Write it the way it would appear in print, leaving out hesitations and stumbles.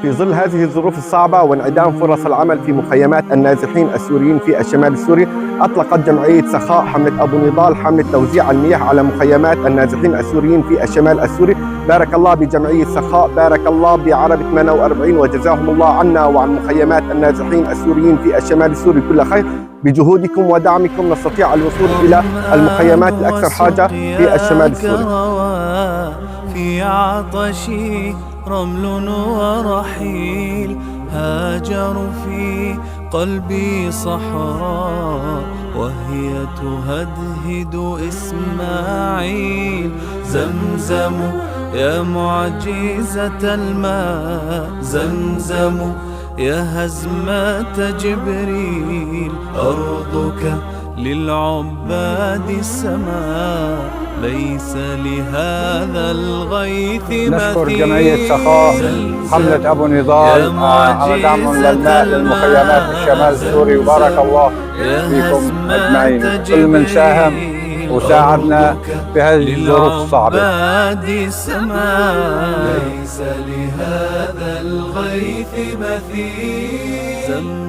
في ظل هذه الظروف الصعبة وانعدام فرص العمل في مخيمات النازحين السوريين في الشمال السوري، أطلقت جمعية سخاء حملة أبو نضال حملة توزيع المياه على مخيمات النازحين السوريين في الشمال السوري. بارك الله بجمعية سخاء، بارك الله بعربة 48، وجزاهم الله عنا وعن مخيمات النازحين السوريين في الشمال السوري كل خير. بجهودكم ودعمكم نستطيع الوصول إلى المخيمات الأكثر حاجة في الشمال السوري. في عطشي رمل ورحيل، هاجر في قلبي صحراء وهي تهدهد إسماعيل. زمزم يا معجزة الماء، زمزم يا هزمة جبريل، أرضك للعباد السماء، ليس لهذا الغيث مثيل. نشكر جمعية سخاء حملة أبو نضال على دعم للماء للمخيمات الشمال السوري، وبارك الله فيكم أجمعين. كل من ساهم وساعدنا في هذه الظروف الصعبة. ليس لهذا الغيث مثيل.